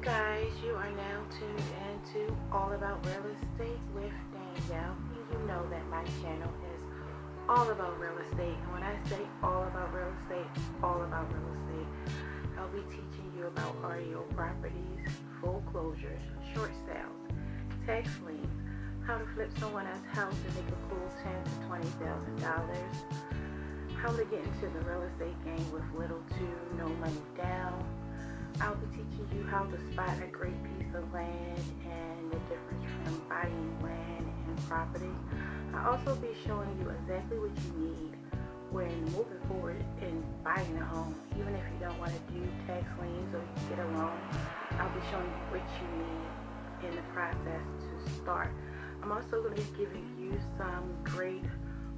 guys, you are now tuned into All About Real Estate with Danielle. And you know that my channel is all about real estate. And when I say all about real estate, all about real estate. I'll be teaching you about REO properties, foreclosures, short sales, tax liens, how to flip someone else's house and make a cool $10,000 to $20,000, how to get into the real estate game with little to no money down. I'll be teaching you how to spot a great piece of land and the difference from buying land and property. I'll also be showing you exactly what you need when moving forward in buying a home. Even if you don't want to do tax liens or get a loan, I'll be showing you what you need in the process to start. I'm also going to be giving you some great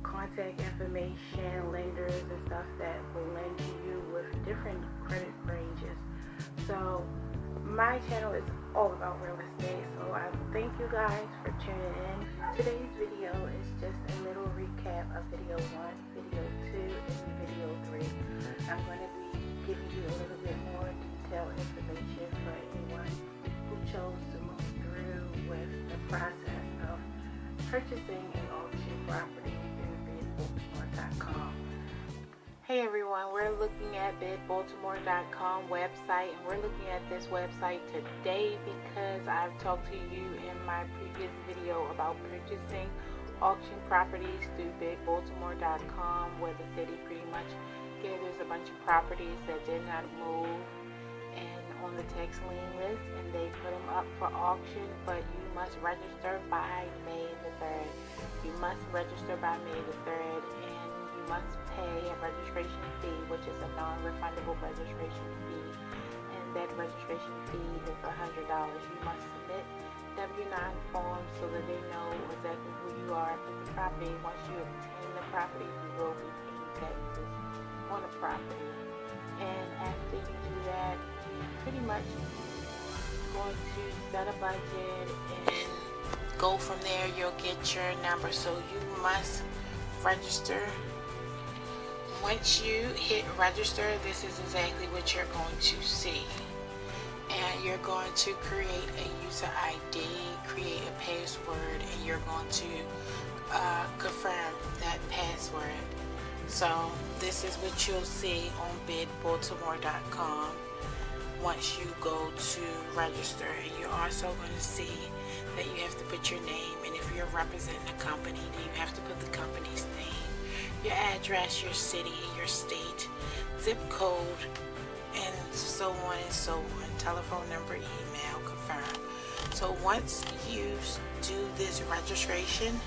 contact information, lenders and stuff that will lend to you with different credit ranges. So my channel is all about real estate, so I thank you guys for tuning in. Today's video is just a little recap of video 1, video 2, and video 3. I'm going to be giving you a little bit more detailed information for anyone who chose to move through with the process of purchasing an auction property through bidbaltimore.com. Hey everyone, we're looking at bidbaltimore.com website, and we're looking at this website today because I've talked to you in my previous video about purchasing auction properties through bidbaltimore.com, where the city pretty much gathers a bunch of properties that did not move and on the tax lien list, and they put them up for auction, but you must register by May the 3rd. You must register by May the 3rd, and must pay a registration fee, which is a non-refundable registration fee, and that registration fee is $100. You must submit W-9 forms so that they know exactly who you are at the property. Once you obtain the property, you will be paying taxes on the property, and after you do that, pretty much going to set a budget and go from there. You'll get your number, so you must register. Once you hit register, this is exactly what you're going to see. And you're going to create a user ID, create a password, and you're going to confirm that password. So this is what you'll see on bidbaltimore.com once you go to register. And you're also going to see that you have to put your name, and if you're representing a company, then you have to put the company's name, your address, your city, your state, zip code, and so on and so on, telephone number, email, confirm. So once you do this registration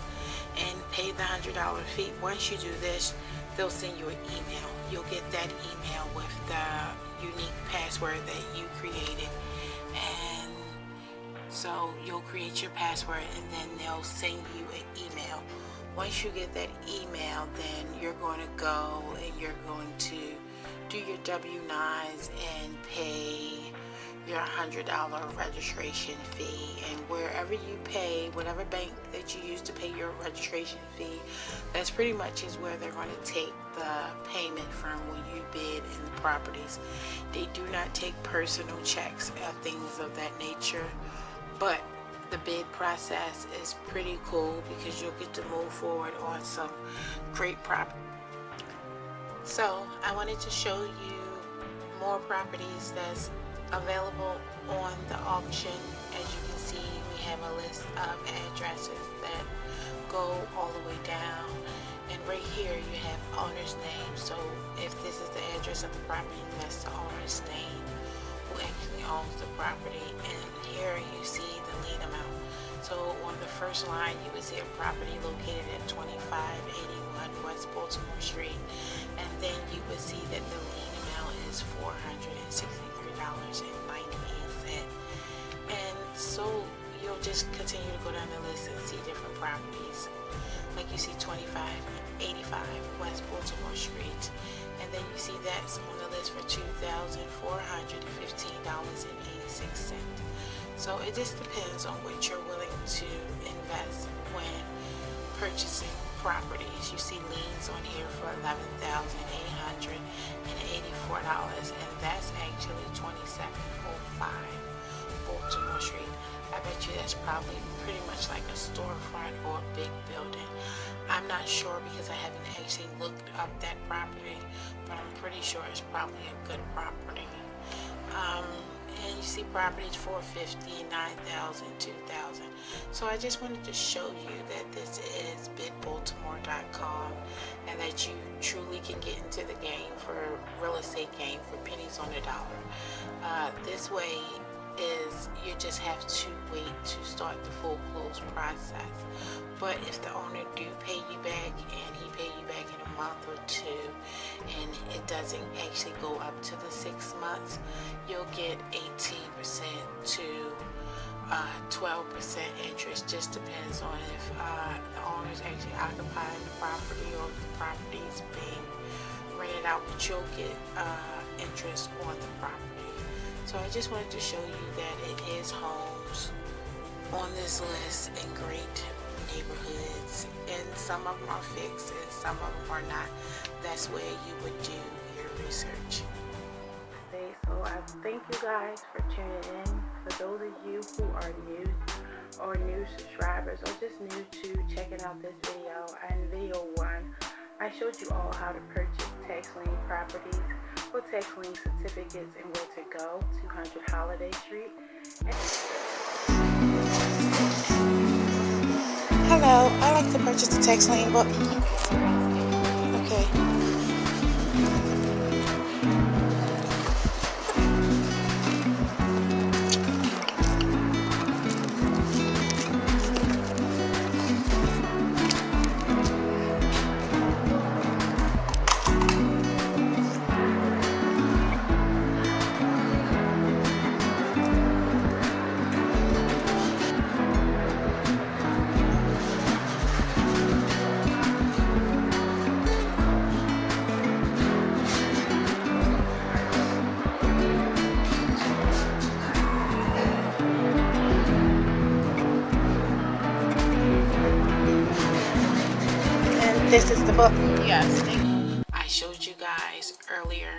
and pay the $100 fee, once you do this, they'll send you an email. You'll get that email with the unique password that you created, and so you'll create your password and then they'll send you an email. Once you get that email, then you're going to go and you're going to do your W-9s and pay your $100 registration fee. And wherever you pay, whatever bank that you use to pay your registration fee, that's pretty much is where they're going to take the payment from when you bid in the properties. They do not take personal checks or things of that nature, but the bid process is pretty cool because you'll get to move forward on some great property. So I wanted to show you more properties that's available on the auction. As you can see, we have a list of addresses that go all the way down, and right here you have owner's name. So if this is the address of the property, that's the owner's name, who actually owns the property. And here you see the lien amount. So on the first line, you would see a property located at 2581 West Baltimore Street, and then you would see that the lien amount is $463.98. And so you'll just continue to go down the list and see different properties. Like you see 2585 West Baltimore Street, and then you see that's on the list for $2,415.86. So it just depends on what you're willing to invest when purchasing properties. You see liens on here for $11,884, and that's actually $27.05 is probably pretty much like a storefront or a big building. I'm not sure because I haven't actually looked up that property, but I'm pretty sure it's probably a good property. And you see properties for $50,000, $9,000, $2,000. So I just wanted to show you that this is bidbaltimore.com and that you truly can get into the game for real estate game for pennies on the dollar. This way is you just have to wait to start the full close process. But if the owner do pay you back and he pay you back in a month or two and it doesn't actually go up to the 6 months, you'll get 18% to 12% interest. Just depends on if the owner is actually occupying the property or if the property is being rented out, but you'll get interest on the property. So I just wanted to show you that it is homes on this list in great neighborhoods, and some of them are fixed and some of them are not. That's where you would do your research. So I thank you guys for tuning in. For those of you who are new or new subscribers or just new to checking out this video, in video 1 I showed you all how to purchase tax lien properties or tax lien certificates and where to go. 200 Holiday Street. Hello, I like to purchase a tax lien book. Okay. This is the book. Yes. I showed you guys earlier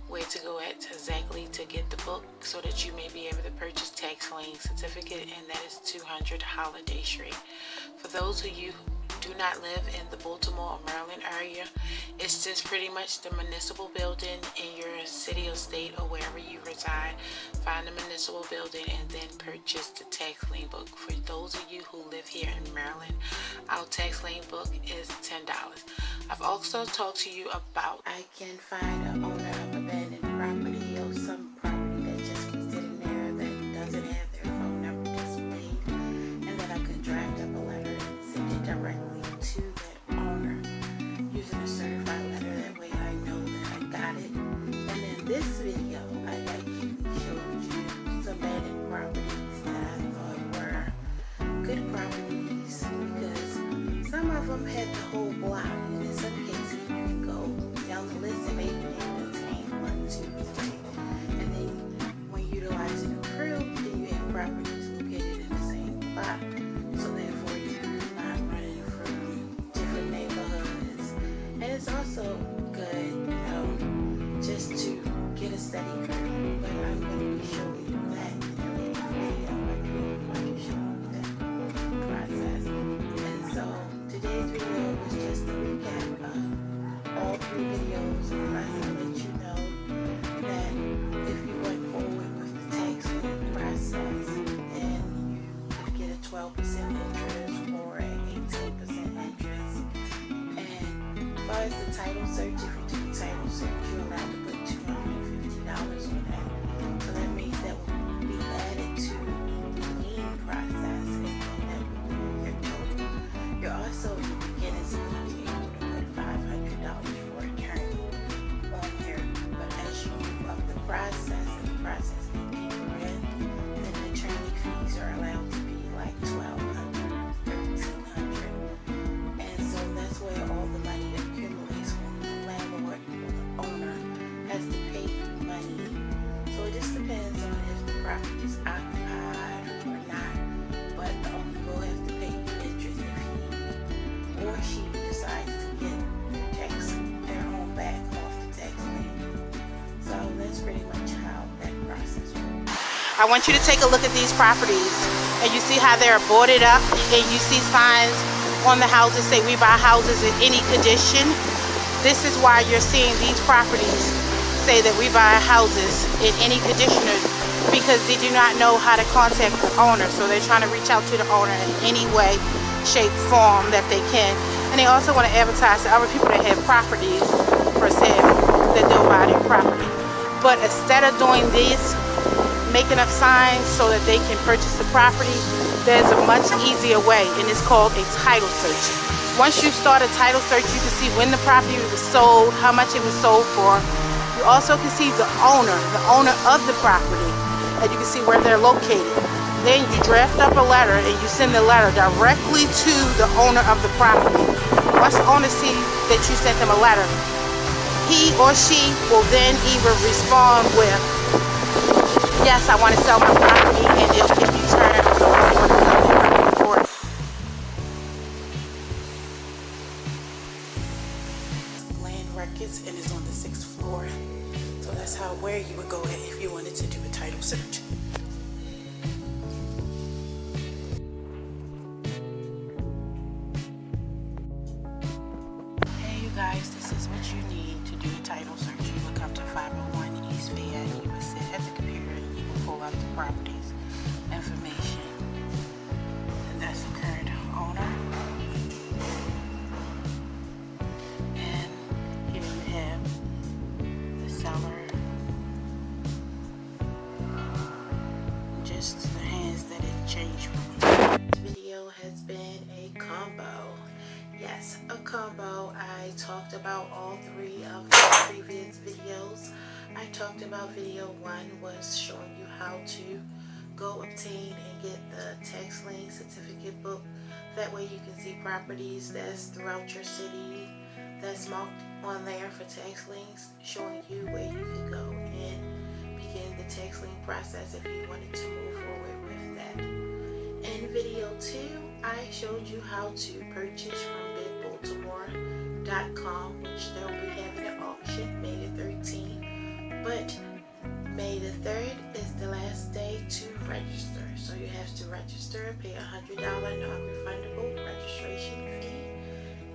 where to go at exactly to get the book so that you may be able to purchase tax lien certificate, and that is 200 Holiday Street. For those of you who do not live in the Baltimore or Maryland area, it's just pretty much the municipal building in your city or state or wherever you reside. Find the municipal building and then purchase the tax lien book. For those of you who live here in Maryland, our tax lien book is $10. I've also talked to you about I can find an owner of abandoned property or some property that just be sitting there that doesn't have their phone number displayed, and then I could draft up a letter and send it directly to that owner using a certified letter. That way I know that I got it. And in this video I actually showed you some abandoned properties that I thought were good properties because some of them had the whole block, and in some cases you can go down the list and maybe name 1, 2, 3, and then when utilizing a crew, then you have properties located in the same block, so therefore you're not running from different neighborhoods. And it's also good, just to get a steady crew, but I'm going to be showing you that in a video. I'm going to show you that process. And so today's video was just a recap of all 3 videos, and I will let you know that if you went forward with the tax lien process, then you would get a 12% interest or an 18% interest. And as far as the title search, if you do the title search, you're allowed to put $250 on that. So that means that will be added to the lien process, and that will be your total. You're also in the beginning stage able to put $500 for attorney on here. But as you move up the process and the process gets deeper in, then the attorney fees are allowed to be like $1,200, $1,300. And so that's where all the money accumulates when the landlord or the owner has to pay you money. So it just depends on if the property is occupied or not. But the owner will have to pay you interest if he or she decides to get their home back off the tax lien. So that's pretty much how that process works. I want you to take a look at these properties. and you see how they're boarded up, and you see signs on the houses say we buy houses in any condition. This is why you're seeing these properties say that we buy houses in any condition, because they do not know how to contact the owner. So they're trying to reach out to the owner in any way, shape, form that they can. And they also want to advertise to other people that have properties for sale that they'll buy their property. But instead of doing this, making up signs so that they can purchase the property, there's a much easier way, and it's called a title search. Once you start a title search, you can see when the property was sold, how much it was sold for. You also can see the owner of the property, and you can see where they're located. Then you draft up a letter and you send the letter directly to the owner of the property. Once the owner sees that you sent them a letter, he or she will then either respond with, yes, I want to sell my property, and they'll give you terms of what you want to sell their property for. Land records, and it's on the 6th floor. So that's where you would go if you wanted to do a title search. Hey you guys, this is what you need to do a title search. You would come to 501 East Fayette. You would sit at the computer and you would pull up the properties information. And that's the current owner. And here you have the seller. Just the hands that it changed from. This video has been a combo. Yes, a combo. I talked about all 3 of the previous videos. I talked about video 1 was showing you how to go obtain and get the tax lien certificate book. That way you can see properties that's throughout your city that's marked on there for tax liens, showing you where you can go and begin the tax lien process if you wanted to move forward with that. In video 2, I showed you how to purchase from bidbaltimore.com, which they'll be having an auction May the 13th, but May the 3rd is the last day to register. So you have to register, pay $100 non-refundable registration fee,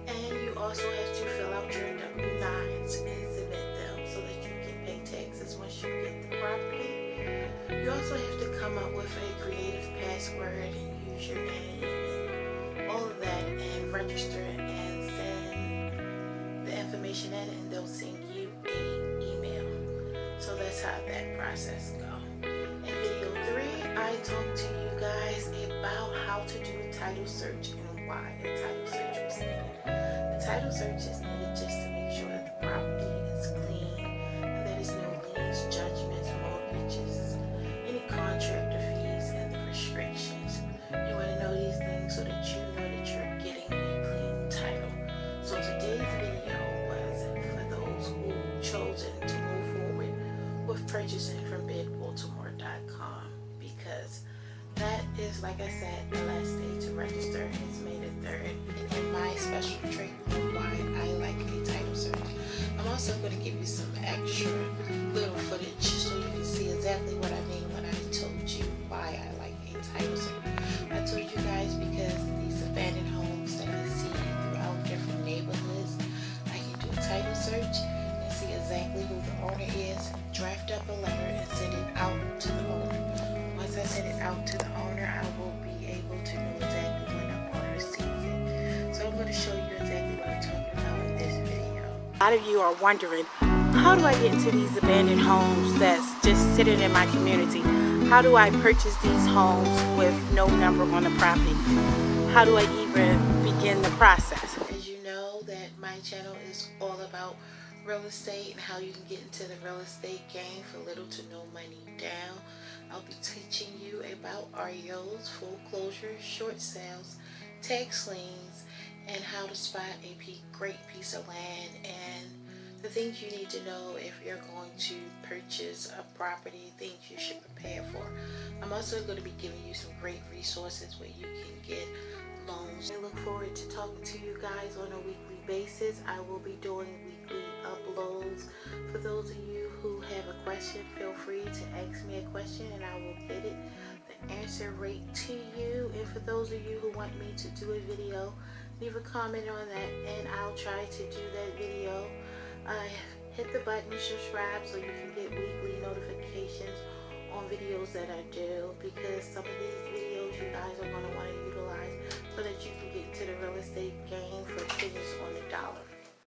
and you also have to fill out your W-9s and submit them so that you can pay taxes once you get the property. You also have to come up with a creative password and use your name and all of that, and register and send the information in, and they'll send you an email. So that's how that process goes. In video 3, I talked to you guys about how to do a title search and why a title search was needed. The title search is needed just to make sure that the property is clean and there is no liens, judgments, mortgages, any contractor fees, and the restrictions. You want to know these things so that you know that you're getting a clean title. So today's video was for those who chosen to move forward with purchasing from bidbaltimore.com, because that is, like I said, the last day to register is May the 3rd. And in my special treatment, why I like a title search, I'm also going to give you some extra little footage so you can see exactly what I mean when I told you why I like a title search. I told you guys because these abandoned homes that I see throughout different neighborhoods, I can do a title search and see exactly who the owner is, draft up a letter and send it out to the owner. Once I send it out to the owner, I will be able to know exactly when the owner sees it. So I'm going to show you exactly what I'm talking about in this video. A lot of you are wondering, how do I get into these abandoned homes that's just sitting in my community? How do I purchase these homes with no number on the property? How do I even begin the process? As you know, that my channel is all about real estate and how you can get into the real estate game for little to no money down. I'll be teaching you about REOs, foreclosures, short sales, tax liens, and how to spot a great piece of land, and the things you need to know if you're going to purchase a property, things you should prepare for. I'm also going to be giving you some great resources where you can get loans. I look forward to talking to you guys on a weekly basis. I will be doing weekly uploads. For those of you who have a question, feel free to ask me a question and I will get it the answer rate to you. And for those of you who want me to do a video, leave a comment on that and I'll try to do that video. Hit the button subscribe so you can get weekly notifications on videos that I do, because some of these videos you guys are going to want to utilize so that you can get to the real estate game for pennies on the dollar.